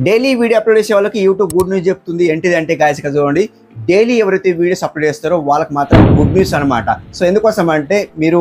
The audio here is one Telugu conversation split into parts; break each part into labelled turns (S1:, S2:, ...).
S1: డైలీ వీడియో అప్లోడ్ చేసే వాళ్ళకి యూట్యూబ్ గుడ్ న్యూస్ చెప్తుంది. ఏంటిదంటే గాయస్ ఇక్కడ చూడండి, డైలీ ఎవరైతే వీడియోస్ అప్లోడ్ చేస్తారో వాళ్ళకి మాత్రం గుడ్ న్యూస్ అనమాట. సో ఎందుకోసం అంటే మీరు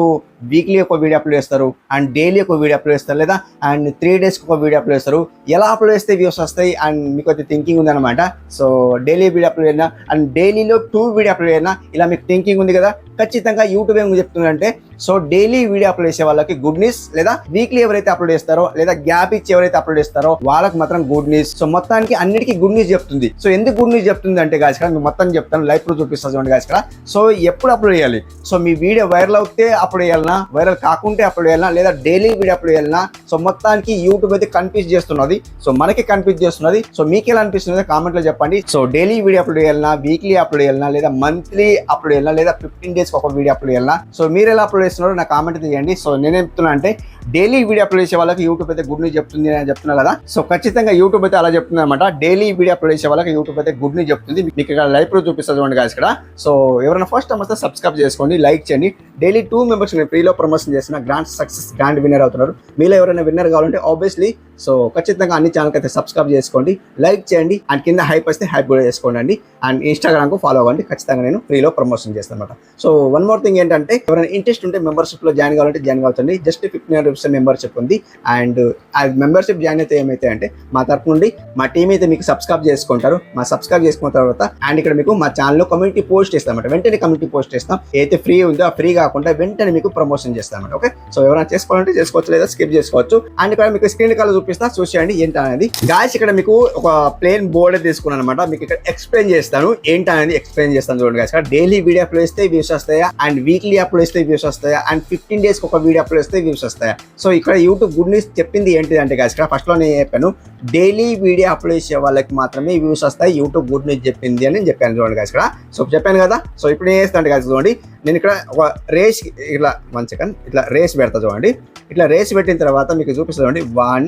S1: వీక్లీ ఒక వీడియో అప్లోడ్ చేస్తారు అండ్ డైలీ ఒక వీడియో అప్లోడ్ చేస్తారు, లేదా అండ్ 3 డేస్కి ఒక వీడియో అప్లోడ్ చేస్తారు. ఎలా అప్లోడ్ చేస్తే వ్యూస్ వస్తాయి అండ్ మీకు అయితే థింకింగ్ ఉందన్నమాట. సో డైలీ వీడియో అప్లోడ్ అయినా అండ్ డైలీలో 2 వీడియో అప్లోడ్ అయినా ఇలా మీకు థింకింగ్ ఉంది కదా, ఖచ్చితంగా యూట్యూబ్ ఏం చెప్తుందంటే సో డైలీ వీడియో అప్లోడ్ చేసే వాళ్ళకి గుడ్ న్యూస్, లేదా వీక్లీ ఎవరైతే అప్లోడ్ చేస్తారో లేదా గ్యాప్ ఇచ్చి ఎవరైతే అప్లోడ్ చేస్తారో వాళ్ళకి మాత్రం గుడ్ న్యూస్. సో మొత్తానికి అన్నిటికీ గుడ్ న్యూస్ చెప్తుంది. సో ఎందుకు గుడ్ న్యూస్ చెప్తుంది అంటే గాయస్ ఇక్కడ మొత్తం చెప్తాను, లైవ్ ప్రూఫ్ చూపిస్తాను చూడండి గాయస్ ఇక్కడ. సో ఎప్పుడు అప్లోడ్ చేయాలి, సో మీ వీడియో వైరల్ అవుతే అప్లోడ్ చేయాలన్నా, వైరల్ కాకుంటే అప్లోడ్ చేయాలన్నా, లేదా డైలీ వీడియో అప్లోడ్ చేయాలన్నా. సో మొత్తానికి యూట్యూబ్ అయితే కన్ఫ్యూజ్ చేస్తున్నది. సో మనకి కన్ఫ్యూజ్ చేస్తున్నది. సో మీకు ఎలా అనిపిస్తుంది కామెంట్ లో చెప్పండి. సో డైలీ వీడియో అప్లోడ్ చేయాలన్నా, వీక్లీ అప్లోడ్ చేయాలన్నా, లేదా మంత్లీ అప్లోడ్ చేయాలన్నా, లేదా 15 డేస్ ఒక వీడియో అప్లోడ్ చేయాలన్నా. సో మీరు ఎలా అప్లోడ్ చేస్తున్నారో నా కామెంట్ చేయండి. సో నేనేం చెప్తున్నా అంటే డైలీ వీడియో అప్లోడ్ చేసే వాళ్ళకి యూట్యూబ్ అయితే గుడ్ న్యూస్ చెప్తుంది అని చెప్తున్నా కదా. సో ఖచ్చితంగా యూట్యూబ్ అయితే అలా చెప్తుంది అనమాట. డైలీ వీడియో అప్లోడ్ చేసే వాళ్ళకి యూట్యూబ్ అయితే గుడ్ న్యూస్ చెప్తుంది. మీకు ఇక్కడ లైవ్ ప్రూఫ్ చూపిస్తుంది చూడండి గాయస్ ఇక్కడ. సో ఎవరైనా ఫస్ట్ టైం వస్తే సబ్స్క్రైబ్ చేసుకోండి, లైక్ చేయండి. డైలీ 2 మెంబర్స్ ఫ్రీలో ప్రమోషన్ చేసిన గ్రాండ్ సక్సెస్ గ్రాండ్ విన్నర్ అవుతున్నారు. మీలో ఎవరైనా విన్నర్ కావాలంటే ఆబ్వియస్లీ సో ఖచ్చితంగా అన్ని ఛానల్కి అయితే సబ్స్క్రైబ్ చేసుకోండి, లైక్ చేయండి అండ్ కింద హైప్ వస్తే హైప్ కూడా చేసుకోండి అండి. అండ్ ఇన్స్టాగ్రామ్కు ఫాలో అవ్వండి, ఖచ్చితంగా నేను ఫ్రీలో ప్రమోషన్ చేస్తాను అనమాట. సో వన్ మోర్ థింగ్ ఏంటంటే ఎవరైనా ఇంట్రెస్ట్ ఉంటే మెంబర్షిప్లో జాయిన్ కావాలంటే జాయిన్ కావచ్చండి. జస్ట్ 15 రూపీస్ మెంబర్షిప్ ఉంది. అండ్ ఆ మెంబర్షిప్ జాయిన్ అయితే ఏమైతే అంటే మా తరపు నుండి మా టీం అయితే మీకు సబ్స్క్రైబ్ చేసుకుంటారు. మా సబ్స్క్రైబ్ చేసుకున్న తర్వాత అండ్ ఇక్కడ మీకు మా ఛానల్లో కమ్యూనిటీ పోస్ట్ చేస్తాం అనమాట. వెంటనే కమ్యూనిటీ పోస్ట్ చేస్తాం. ఏదైతే ఫ్రీ ఉందో ఆ ఫ్రీ కాకుండా వెంటనే మీకు ప్రమోషన్ చేస్తాం అనమాట. ఓకే, సో ఎవరైనా చేసుకోవాలంటే చేసుకోవచ్చు, లేదా స్కిప్ చేసుకోవచ్చు. అండ్ ఇక్కడ మీకు స్క్రీన్ కాల్ చూపిస్తా, చూసేయండి ఏంటి అనేది. గాయస్ ఇక్కడ మీకు ఒక ప్లేన్ బోర్డ్ తీసుకున్నాను అనమాట. మీకు ఇక్కడ ఎక్స్ప్లెయిన్ చేస్తాను ఏంటి అనేది ఎక్స్ప్లెయిన్ చేస్తాను చూడండి గాయస్. ఇక్కడ డైలీ వీడియో అప్లోడ్ చేస్తే వ్యూస్ వస్తాయా, అండ్ వీక్లీ అప్లోడ్ చేస్తే వ్యూస్ వస్తాయా, అండ్ 15 డేస్కి ఒక వీడియో అప్లోడ్ చేస్తే వ్యూస్ వస్తాయా. సో ఇక్కడ యూట్యూబ్ గుడ్ న్యూస్ చెప్పింది ఏంటిది అంటే గాయస్ ఇక్కడ ఫస్ట్ లో నేను చెప్పాను డైలీ వీడియో అప్లోడ్ చేసే వాళ్ళకి మాత్రమే వ్యూస్ వస్తాయి, యూట్యూబ్ గుడ్ న్యూస్ చెప్పింది అని చెప్పాను చూడండి గాయస్ ఇక్కడ. సో చెప్పాను కదా. సో ఇప్పుడు ఏం చేస్తాను గాయస్ చూడండి, నేను ఇక్కడ ఒక రేస్ ఇట్లా 1 సెకండ్ ఇట్లా రేస్ పెడతా చూడండి. ఇట్లా రేస్ పెట్టిన తర్వాత మీకు చూపిస్తుంది చూడండి 1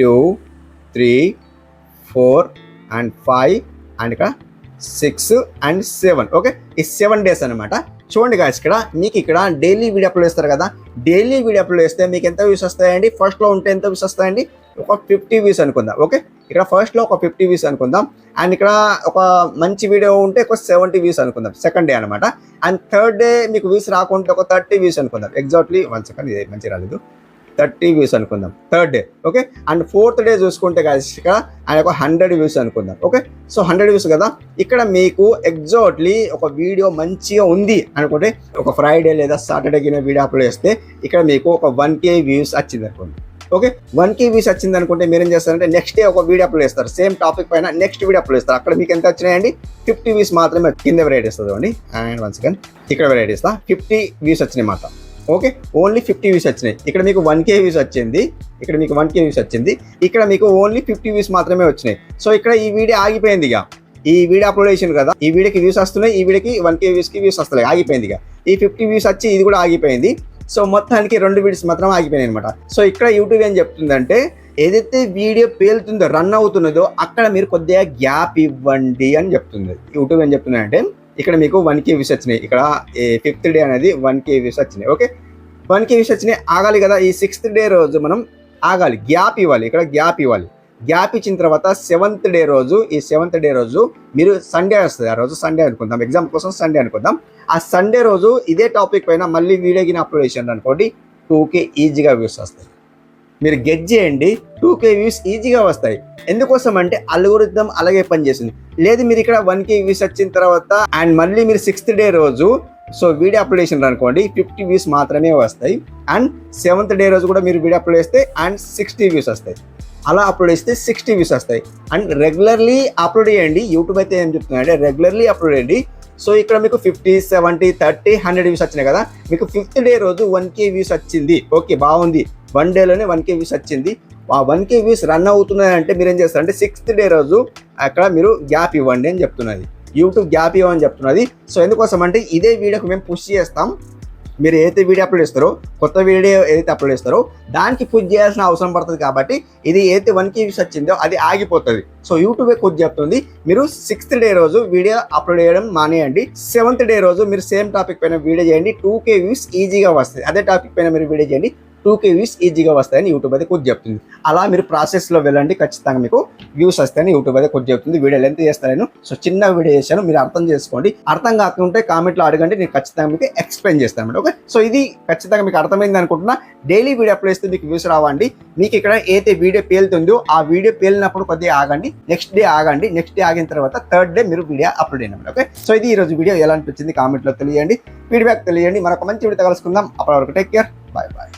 S1: 2 3 4 and 5 అండ్ ఇక్కడ 6 and 7. ఓకే, ఈ 7 డేస్ అనమాట. చూడండి గాయస్ ఇక్కడ మీకు ఇక్కడ డైలీ వీడియో అప్లోడ్ చేస్తారు కదా, డైలీ వీడియో అప్లోడ్ చేస్తే మీకు ఎంత వ్యూస్ వస్తాయండి, ఫస్ట్లో ఉంటే ఎంత వ్యూస్ వస్తాయండి, ఒక 50 వ్యూస్ అనుకుందాం. ఓకే, ఇక్కడ ఫస్ట్లో ఒక 50 వ్యూస్ అనుకుందాం. అండ్ ఇక్కడ ఒక మంచి వీడియో ఉంటే ఒక 70 వ్యూస్ అనుకుందాం సెకండ్ డే అనమాట. అండ్ థర్డ్ డే మీకు వ్యూస్ రాకుంటే ఒక 30 వ్యూస్ అనుకుందాం. ఎగ్జాక్ట్లీ 1 సెకండ్, ఇది మంచి రాలేదు, 30 వ్యూస్ అనుకుందాం third day. Okay, and fourth day చూసుకుంటే గాయస్ ఇక్కడ ఆయన ఒక 100 వ్యూస్ అనుకుందాం. ఓకే, సో 100 వ్యూస్ కదా. ఇక్కడ మీకు ఎగ్జాక్ట్లీ ఒక వీడియో మంచిగా ఉంది అనుకుంటే ఒక ఫ్రైడే లేదా సాటర్డే కింద వీడియో అప్లోడ్ చేస్తే ఇక్కడ మీకు ఒక 1K వ్యూస్ వచ్చింది అనుకోండి. ఓకే, 1K వ్యూస్ వచ్చింది అనుకుంటే మీరు ఏం చేస్తారంటే నెక్స్ట్ డే ఒక వీడియో అప్లోడ్ చేస్తారు, సేమ్ టాపిక్ పైన నెక్స్ట్ వీడియో అప్లోడ్ చేస్తారు. అక్కడ మీకు ఎంత వచ్చినాయండి, 50 వ్యూస్ మాత్రమే. కింద వెరైటీ ఇస్తుంది అండి. అండ్ 1 సెకండ్ ఇక్కడ వెరైటీ ఇస్తా, 50 వ్యూస్ వచ్చినాయి మాట. ఓకే, ఓన్లీ 50 వ్యూస్ వచ్చినాయి. ఇక్కడ మీకు 1K వ్యూస్ వచ్చింది, ఇక్కడ మీకు 1K వ్యూస్ వచ్చింది, ఇక్కడ మీకు ఓన్లీ 50 వ్యూస్ మాత్రమే వచ్చినాయి. సో ఇక్కడ ఈ వీడియో ఆగిపోయింది. ఇక ఈ వీడియో అప్లోడ్ చేసింది కదా, ఈ వీడియోకి వ్యూస్ వస్తున్నాయి, ఈ వీడియోకి 1K వ్యూస్కి వ్యూస్ వస్తున్నాయి, ఆగిపోయింది. ఇక ఈ 50 వ్యూస్ వచ్చి ఇది కూడా ఆగిపోయింది. సో మొత్తానికి 2 వీడియోస్ మాత్రం ఆగిపోయినాయి అనమాట. సో ఇక్కడ యూట్యూబ్ ఏం చెప్తుందంటే ఏదైతే వీడియో పేలుతుందో రన్ అవుతున్నదో అక్కడ మీరు కొద్దిగా గ్యాప్ ఇవ్వండి అని చెప్తుంది. యూట్యూబ్ ఏం చెప్తుందంటే ఇక్కడ మీకు 1K వ్యూస్ వచ్చినాయి, ఇక్కడ 5th డే అనేది 1K వ్యూస్ వచ్చినాయి. ఓకే, 1K వ్యూస్ వచ్చినాయి, ఆగాలి కదా. ఈ 6th డే రోజు మనం ఆగాలి, గ్యాప్ ఇవ్వాలి, ఇక్కడ గ్యాప్ ఇవ్వాలి. గ్యాప్ ఇచ్చిన తర్వాత 7th డే రోజు, ఈ 7th డే రోజు మీరు సండే వస్తుంది, ఆ రోజు సండే అనుకుందాం, ఎగ్జామ్ కోసం సండే అనుకుందాం. ఆ సండే రోజు ఇదే టాపిక్ పైన మళ్ళీ వీడియో కింద అప్లోడ్ చేయండి అనుకోండి, 2K ఈజీగా వ్యూస్ వస్తాయి. మీరు గెట్ చేయండి, 2K వ్యూస్ ఈజీగా వస్తాయి. ఎందుకోసం అంటే అల్గోరిథం అలాగే పనిచేస్తుంది. లేదు మీరు ఇక్కడ 1K వ్యూస్ వచ్చిన తర్వాత అండ్ మళ్ళీ మీరు 6th డే రోజు సో వీడియో అప్లోడ్ చేసినారు అనుకోండి, 50 వ్యూస్ మాత్రమే వస్తాయి. అండ్ 7th డే రోజు కూడా మీరు వీడియో అప్లోడ్ చేస్తే అండ్ 60 వ్యూస్ వస్తాయి. అలా అప్లోడ్ చేస్తే 60 వ్యూస్ వస్తాయి. అండ్ రెగ్యులర్లీ అప్లోడ్ చేయండి. యూట్యూబ్ అయితే ఏం చెప్తున్నారంటే రెగ్యులర్లీ అప్లోడ్ చేయండి. సో ఇక్కడ మీకు 50, 70, 30, 100 వ్యూస్ వచ్చినాయి కదా. మీకు 5th డే రోజు 1K వ్యూస్ వచ్చింది. ఓకే, బాగుంది, 1 డేలోనే 1K వ్యూస్ వచ్చింది. ఆ 1K వ్యూస్ రన్ అవుతున్నాయంటే మీరు ఏం చేస్తారంటే 6th డే రోజు అక్కడ మీరు గ్యాప్ ఇవ్వండి అని చెప్తున్నది. యూట్యూబ్ గ్యాప్ ఇవ్వని చెప్తున్నది. సో ఎందుకోసం అంటే ఇదే వీడియోకి మేము పుష్ చేస్తాం. మీరు ఏదైతే వీడియో అప్లోడ్ చేస్తారో, కొత్త వీడియో ఏదైతే అప్లోడ్ చేస్తారో దానికి పుష్ చేయాల్సిన అవసరం పడుతుంది. కాబట్టి ఇది ఏదైతే 1K వ్యూస్ వచ్చిందో అది ఆగిపోతుంది. సో యూట్యూబే కొద్ది చెప్తుంది మీరు 6th డే రోజు వీడియో అప్లోడ్ చేయడం మానేయండి. 7th డే రోజు మీరు సేమ్ టాపిక్ పైన వీడియో చేయండి, 2K వ్యూస్ ఈజీగా వస్తుంది. అదే టాపిక్ పైన మీరు వీడియో చేయండి, 2K వ్యూస్ ఈజీగా వస్తాయని యూట్యూబ్ అయితే కొద్ది చెప్తుంది. అలా మీరు ప్రాసెస్లో వెళ్ళండి, ఖచ్చితంగా మీకు వ్యూస్ వస్తాయని యూట్యూబ్ అయితే కొద్ది చెప్తుంది. వీడియో లెంత్ చేస్తాను నేను, సో చిన్న వీడియో చేశాను, మీరు అర్థం చేసుకోండి. అర్థం కాకుంటే కామెంట్లో అడగండి, నేను ఖచ్చితంగా మీకు ఎక్స్ప్లెయిన్ చేస్తాను అనమాట. ఓకే, సో ఇది ఖచ్చితంగా మీకు అర్థమైంది అనుకుంటున్నా. డైలీ వీడియో అప్లోడ్ చేస్తే మీకు వ్యూస్ రావండి. మీకు ఇక్కడ ఏదైతే వీడియో పేలుతుందో ఆ వీడియో పేలినప్పుడు కొద్దిగా ఆగండి, నెక్స్ట్ డే ఆగండి, నెక్స్ట్ డే ఆగిన తర్వాత థర్డ్ డే మీరు వీడియో అప్లోడ్ అయినప్పుడు. ఓకే, సో ఇది ఈ రోజు వీడియో ఎలా అనిపించింది కామెంట్లో తెలియండి, ఫీడ్బ్యాక్ తెలియండి. మరొక మంచి వీడియో కలుసుకుందాం. అప్పటి వరకు టేక్ కేర్, బాయ్ బాయ్.